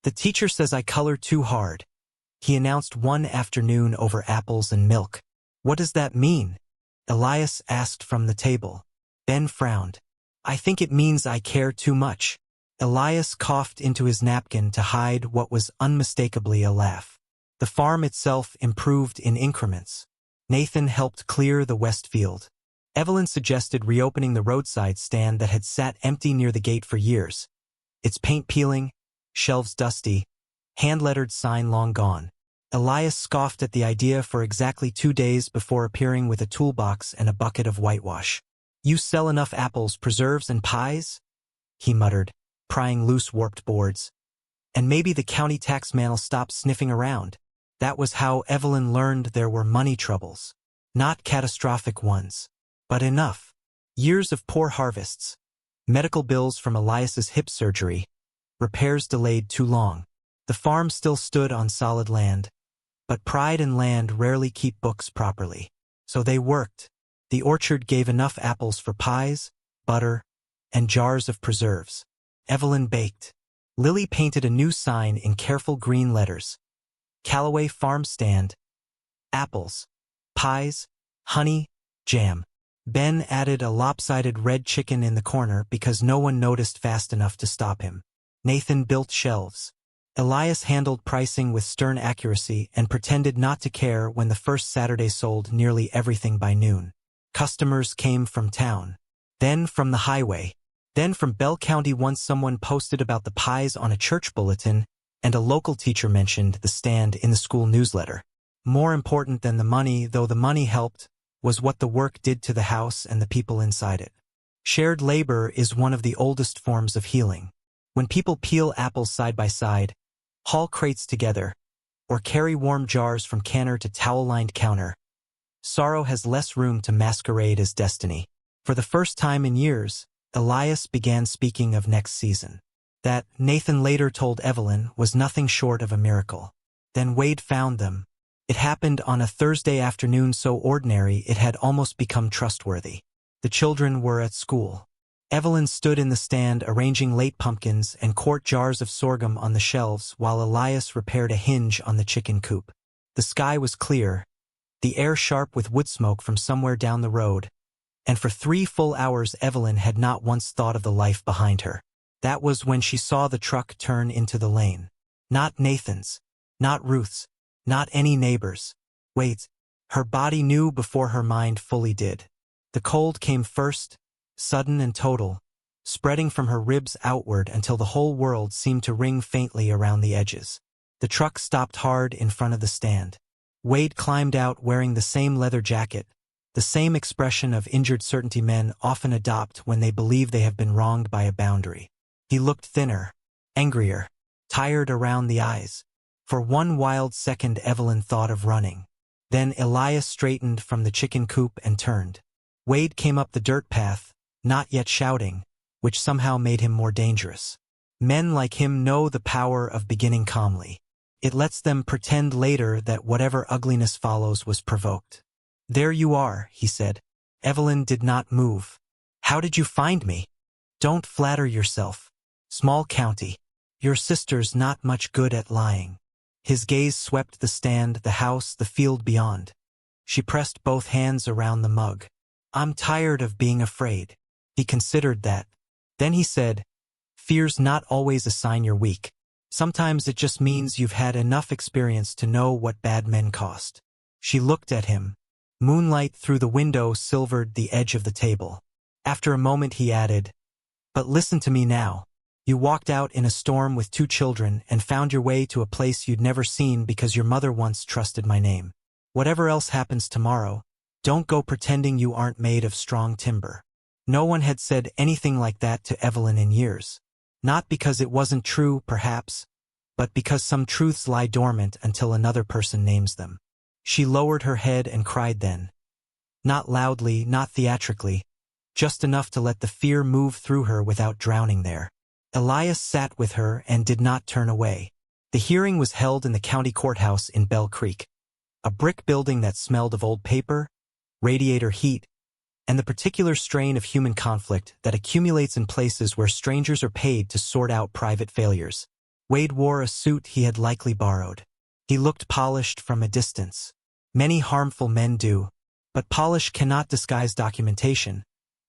The teacher says I color too hard, he announced one afternoon over apples and milk. What does that mean? Elias asked from the table. Ben frowned. I think it means I care too much. Elias coughed into his napkin to hide what was unmistakably a laugh. The farm itself improved in increments. Nathan helped clear the west field. Evelyn suggested reopening the roadside stand that had sat empty near the gate for years. Its paint peeling, shelves dusty, hand-lettered sign long gone. Elias scoffed at the idea for exactly 2 days before appearing with a toolbox and a bucket of whitewash. You sell enough apples, preserves, and pies? He muttered, prying loose warped boards. And maybe the county tax man'll stop sniffing around. That was how Evelyn learned there were money troubles. Not catastrophic ones, but enough. Years of poor harvests. Medical bills from Elias's hip surgery. Repairs delayed too long. The farm still stood on solid land, but pride and land rarely keep books properly. So they worked. The orchard gave enough apples for pies, butter, and jars of preserves. Evelyn baked. Lily painted a new sign in careful green letters. Callaway Farm Stand. Apples, pies, honey, jam. Ben added a lopsided red chicken in the corner because no one noticed fast enough to stop him. Nathan built shelves. Elias handled pricing with stern accuracy and pretended not to care when the first Saturday sold nearly everything by noon. Customers came from town, then from the highway, then from Bell County. Once someone posted about the pies on a church bulletin, and a local teacher mentioned the stand in the school newsletter. More important than the money, though the money helped, was what the work did to the house and the people inside it. Shared labor is one of the oldest forms of healing. When people peel apples side by side, haul crates together, or carry warm jars from canner to towel-lined counter, sorrow has less room to masquerade as destiny. For the first time in years, Elias began speaking of next season. That, Nathan later told Evelyn, was nothing short of a miracle. Then Wade found them. It happened on a Thursday afternoon so ordinary it had almost become trustworthy. The children were at school. Evelyn stood in the stand arranging late pumpkins and quart jars of sorghum on the shelves while Elias repaired a hinge on the chicken coop. The sky was clear, the air sharp with wood smoke from somewhere down the road, and for 3 full hours Evelyn had not once thought of the life behind her. That was when she saw the truck turn into the lane. Not Nathan's, not Ruth's, not any neighbor's. Wait, her body knew before her mind fully did. The cold came first, sudden and total, spreading from her ribs outward until the whole world seemed to ring faintly around the edges. The truck stopped hard in front of the stand. Wade climbed out wearing the same leather jacket, the same expression of injured certainty men often adopt when they believe they have been wronged by a boundary. He looked thinner, angrier, tired around the eyes. For one wild second Evelyn thought of running. Then Elias straightened from the chicken coop and turned. Wade came up the dirt path, not yet shouting, which somehow made him more dangerous. Men like him know the power of beginning calmly. It lets them pretend later that whatever ugliness follows was provoked. "There you are," he said. Evelyn did not move. "How did you find me?" "Don't flatter yourself. Small county. Your sister's not much good at lying." His gaze swept the stand, the house, the field beyond. She pressed both hands around the mug. "I'm tired of being afraid." He considered that. Then he said, "Fear's not always a sign you're weak. Sometimes it just means you've had enough experience to know what bad men cost." She looked at him. Moonlight through the window silvered the edge of the table. After a moment he added, "But listen to me now. You walked out in a storm with 2 children and found your way to a place you'd never seen because your mother once trusted my name. Whatever else happens tomorrow, don't go pretending you aren't made of strong timber." No one had said anything like that to Evelyn in years. Not because it wasn't true, perhaps, but because some truths lie dormant until another person names them. She lowered her head and cried then. Not loudly, not theatrically, just enough to let the fear move through her without drowning there. Elias sat with her and did not turn away. The hearing was held in the county courthouse in Bell Creek, a brick building that smelled of old paper, radiator heat, and the particular strain of human conflict that accumulates in places where strangers are paid to sort out private failures. Wade wore a suit he had likely borrowed. He looked polished from a distance. Many harmful men do, but polish cannot disguise documentation,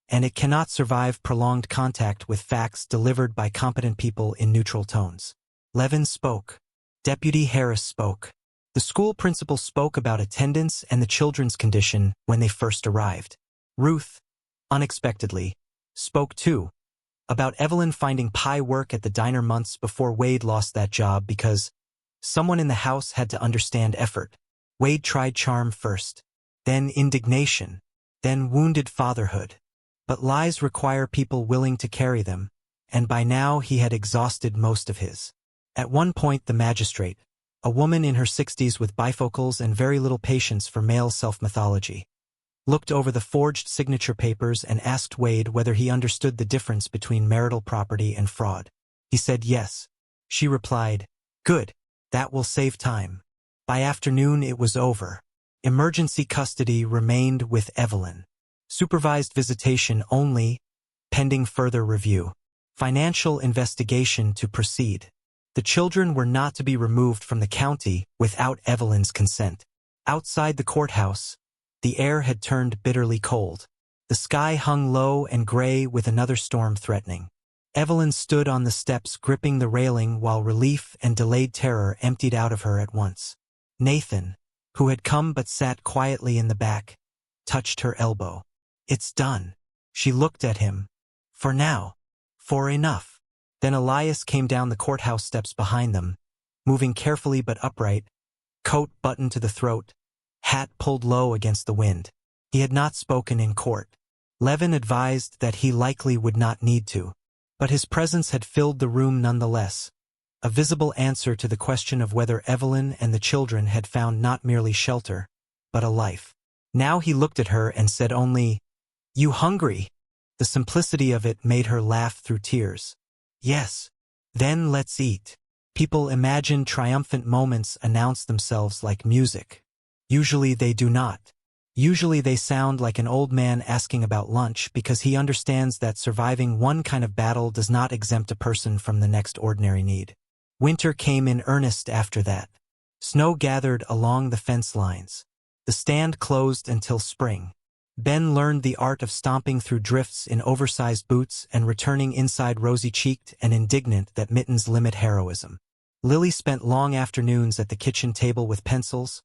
and it cannot survive prolonged contact with facts delivered by competent people in neutral tones. Levin spoke. Deputy Harris spoke. The school principal spoke about attendance and the children's condition when they first arrived. Ruth, unexpectedly, spoke too, about Evelyn finding pie work at the diner months before Wade lost that job because someone in the house had to understand effort. Wade tried charm first, then indignation, then wounded fatherhood. But lies require people willing to carry them, and by now he had exhausted most of his. At one point the magistrate, a woman in her 60s with bifocals and very little patience for male self-mythology, looked over the forged signature papers and asked Wade whether he understood the difference between marital property and fraud. He said yes. She replied, "Good, that will save time." By afternoon it was over. Emergency custody remained with Evelyn. Supervised visitation only, pending further review. Financial investigation to proceed. The children were not to be removed from the county without Evelyn's consent. Outside the courthouse, the air had turned bitterly cold. The sky hung low and gray with another storm threatening. Evelyn stood on the steps gripping the railing while relief and delayed terror emptied out of her at once. Nathan, who had come but sat quietly in the back, touched her elbow. "It's done." She looked at him. "For now. For enough." Then Elias came down the courthouse steps behind them, moving carefully but upright, coat buttoned to the throat, hat pulled low against the wind. He had not spoken in court. Levin advised that he likely would not need to, but his presence had filled the room nonetheless, a visible answer to the question of whether Evelyn and the children had found not merely shelter, but a life. Now he looked at her and said only, "You hungry?" The simplicity of it made her laugh through tears. "Yes." "Then let's eat." People imagine triumphant moments announce themselves like music. Usually they do not. Usually they sound like an old man asking about lunch because he understands that surviving one kind of battle does not exempt a person from the next ordinary need. Winter came in earnest after that. Snow gathered along the fence lines. The stand closed until spring. Ben learned the art of stomping through drifts in oversized boots and returning inside rosy-cheeked and indignant that mittens limit heroism. Lily spent long afternoons at the kitchen table with pencils,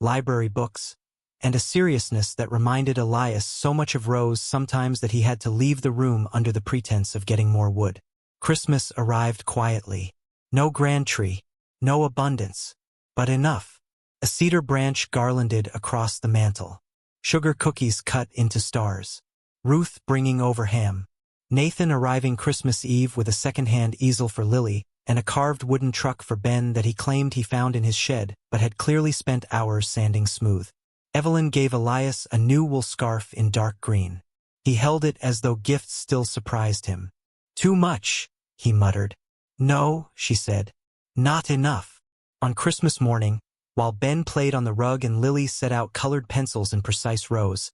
library books, and a seriousness that reminded Elias so much of Rose sometimes that he had to leave the room under the pretense of getting more wood. Christmas arrived quietly. No grand tree, no abundance, but enough. A cedar branch garlanded across the mantel. sugar cookies cut into stars. Ruth bringing over ham. Nathan arriving Christmas Eve with a second-hand easel for Lily, and a carved wooden truck for Ben that he claimed he found in his shed, but had clearly spent hours sanding smooth. Evelyn gave Elias a new wool scarf in dark green. He held it as though gifts still surprised him. "Too much," he muttered. "No," she said. "Not enough." On Christmas morning, while Ben played on the rug and Lily set out colored pencils in precise rows,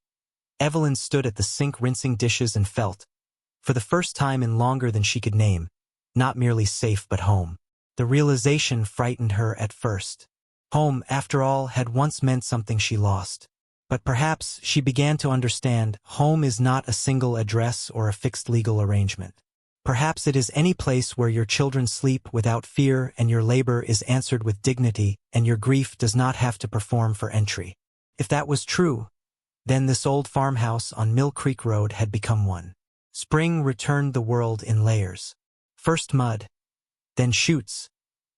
Evelyn stood at the sink rinsing dishes and felt, for the first time in longer than she could name, not merely safe but home. The realization frightened her at first. Home, after all, had once meant something she lost. But perhaps she began to understand home is not a single address or a fixed legal arrangement. Perhaps it is any place where your children sleep without fear and your labor is answered with dignity and your grief does not have to perform for entry. If that was true, then this old farmhouse on Mill Creek Road had become one. Spring returned the world in layers. First mud, then shoots,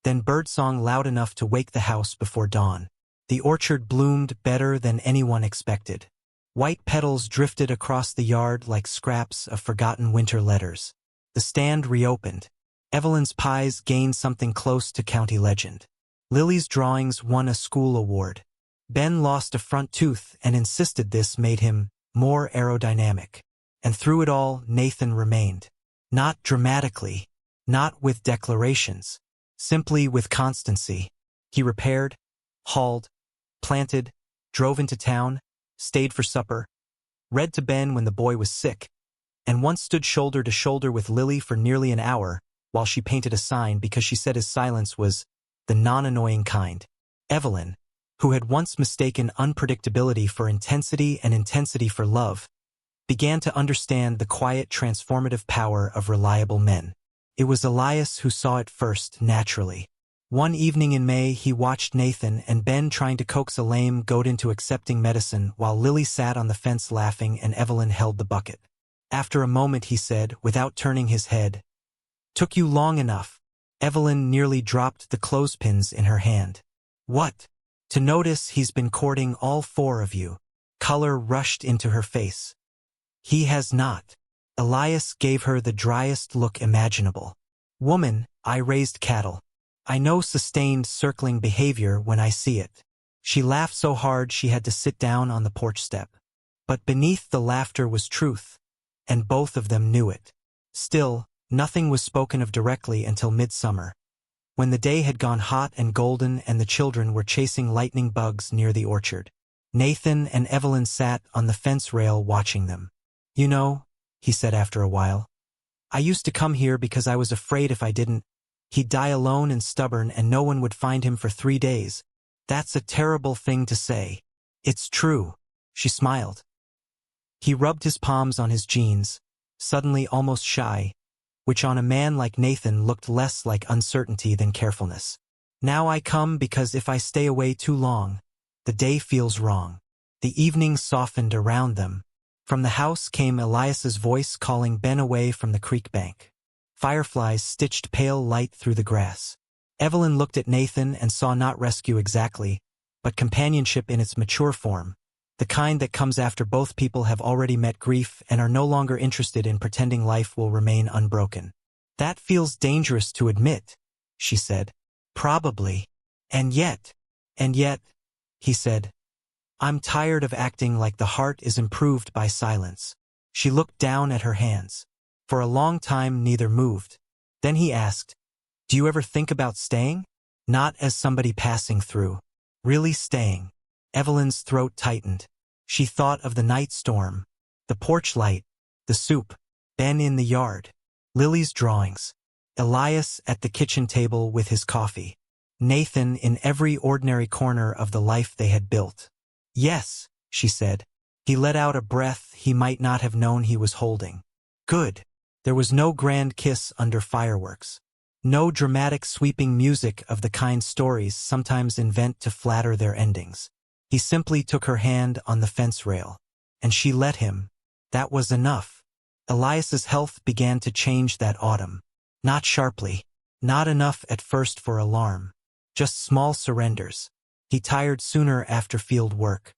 then birdsong loud enough to wake the house before dawn. The orchard bloomed better than anyone expected. White petals drifted across the yard like scraps of forgotten winter letters. The stand reopened. Evelyn's pies gained something close to county legend. Lily's drawings won a school award. Ben lost a front tooth and insisted this made him more aerodynamic. And through it all, Nathan remained. Not dramatically, not with declarations, simply with constancy. He repaired, hauled, planted, drove into town, stayed for supper, read to Ben when the boy was sick, and once stood shoulder to shoulder with Lily for nearly an hour while she painted a sign because she said his silence was the non-annoying kind. Evelyn, who had once mistaken unpredictability for intensity and intensity for love, began to understand the quiet transformative power of reliable men. It was Elias who saw it first, naturally. One evening in May, he watched Nathan and Ben trying to coax a lame goat into accepting medicine while Lily sat on the fence laughing and Evelyn held the bucket. After a moment he said, without turning his head, "Took you long enough." Evelyn nearly dropped the clothespins in her hand. "What?" "To notice he's been courting all four of you." Color rushed into her face. "He has not." Elias gave her the driest look imaginable. "Woman, I raised cattle. I know sustained circling behavior when I see it." She laughed so hard she had to sit down on the porch step. But beneath the laughter was truth, and both of them knew it. Still, nothing was spoken of directly until midsummer, when the day had gone hot and golden and the children were chasing lightning bugs near the orchard. Nathan and Evelyn sat on the fence rail watching them. "You know," he said after a while, "I used to come here because I was afraid if I didn't, he'd die alone and stubborn and no one would find him for 3 days. That's a terrible thing to say." "It's true," she smiled. He rubbed his palms on his jeans, suddenly almost shy, which on a man like Nathan looked less like uncertainty than carefulness. "Now I come because if I stay away too long, the day feels wrong." The evening softened around them. From the house came Elias's voice calling Ben away from the creek bank. Fireflies stitched pale light through the grass. Evelyn looked at Nathan and saw not rescue exactly, but companionship in its mature form, the kind that comes after both people have already met grief and are no longer interested in pretending life will remain unbroken. "That feels dangerous to admit," she said. "Probably. And yet," he said, "I'm tired of acting like the heart is improved by silence." She looked down at her hands. For a long time neither moved. Then he asked, "Do you ever think about staying?" "Not as somebody passing through. Really staying." Evelyn's throat tightened. She thought of the night storm, the porch light, the soup, Ben in the yard, Lily's drawings, Elias at the kitchen table with his coffee, Nathan in every ordinary corner of the life they had built. "Yes," she said. He let out a breath he might not have known he was holding. "Good." There was no grand kiss under fireworks. No dramatic sweeping music of the kind stories sometimes invent to flatter their endings. He simply took her hand on the fence rail, and she let him. That was enough. Elias's health began to change that autumn. Not sharply. Not enough at first for alarm. Just small surrenders. He tired sooner after field work.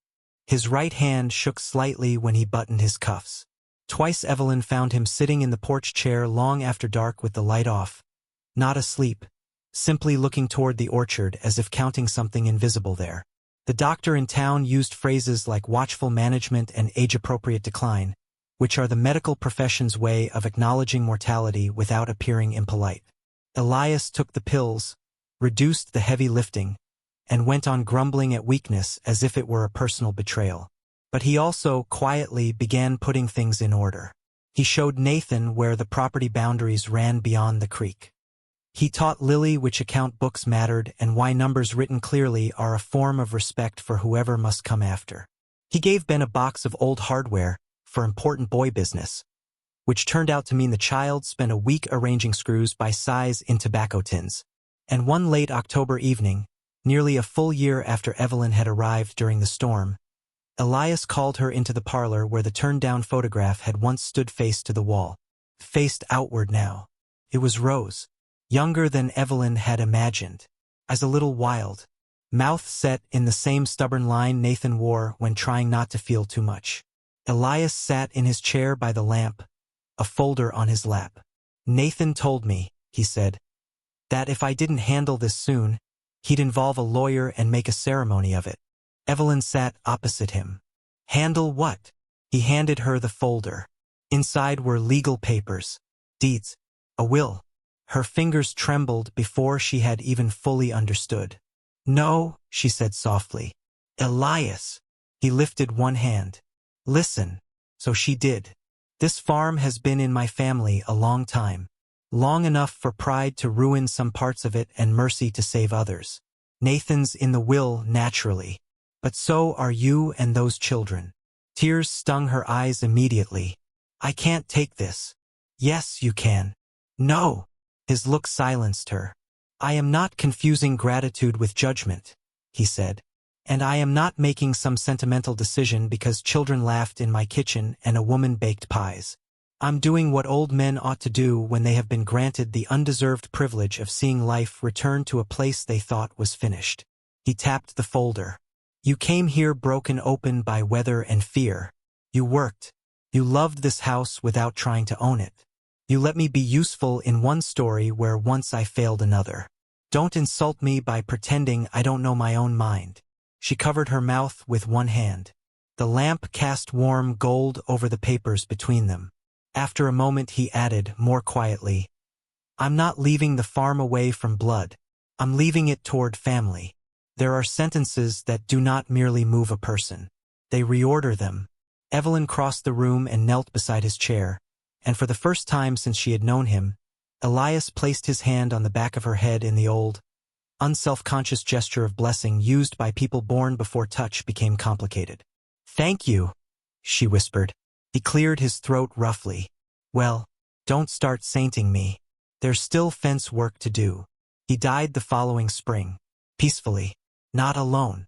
His right hand shook slightly when he buttoned his cuffs. Twice Evelyn found him sitting in the porch chair long after dark with the light off, not asleep, simply looking toward the orchard as if counting something invisible there. The doctor in town used phrases like watchful management and age-appropriate decline, which are the medical profession's way of acknowledging mortality without appearing impolite. Elias took the pills, reduced the heavy lifting, and went on grumbling at weakness as if it were a personal betrayal. But he also, quietly, began putting things in order. He showed Nathan where the property boundaries ran beyond the creek. He taught Lily which account books mattered and why numbers written clearly are a form of respect for whoever must come after. He gave Ben a box of old hardware for important boy business, which turned out to mean the child spent a week arranging screws by size in tobacco tins. And one late October evening, nearly a full year after Evelyn had arrived during the storm, Elias called her into the parlor where the turned-down photograph had once stood face to the wall. Faced outward now. It was Rose, younger than Evelyn had imagined, as a little wild, mouth set in the same stubborn line Nathan wore when trying not to feel too much. Elias sat in his chair by the lamp, a folder on his lap. Nathan told me, he said, that if I didn't handle this soon, he'd involve a lawyer and make a ceremony of it. Evelyn sat opposite him. Handle what? He handed her the folder. Inside were legal papers, deeds, a will. Her fingers trembled before she had even fully understood. No, she said softly. Elias. He lifted one hand. Listen. So she did. This farm has been in my family a long time. Long enough for pride to ruin some parts of it and mercy to save others. Nathan's in the will naturally. But so are you and those children. Tears stung her eyes immediately. I can't take this. Yes, you can. No. His look silenced her. I am not confusing gratitude with judgment, he said. And I am not making some sentimental decision because children laughed in my kitchen and a woman baked pies. I'm doing what old men ought to do when they have been granted the undeserved privilege of seeing life return to a place they thought was finished. He tapped the folder. You came here broken open by weather and fear. You worked. You loved this house without trying to own it. You let me be useful in one story where once I failed another. Don't insult me by pretending I don't know my own mind. She covered her mouth with one hand. The lamp cast warm gold over the papers between them. After a moment he added, more quietly, I'm not leaving the farm away from blood. I'm leaving it toward family. There are sentences that do not merely move a person. They reorder them. Evelyn crossed the room and knelt beside his chair, and for the first time since she had known him, Elias placed his hand on the back of her head in the old, unself-conscious gesture of blessing used by people born before touch became complicated. Thank you, she whispered. He cleared his throat roughly. Well, don't start sainting me. There's still fence work to do. He died the following spring. Peacefully. Not alone.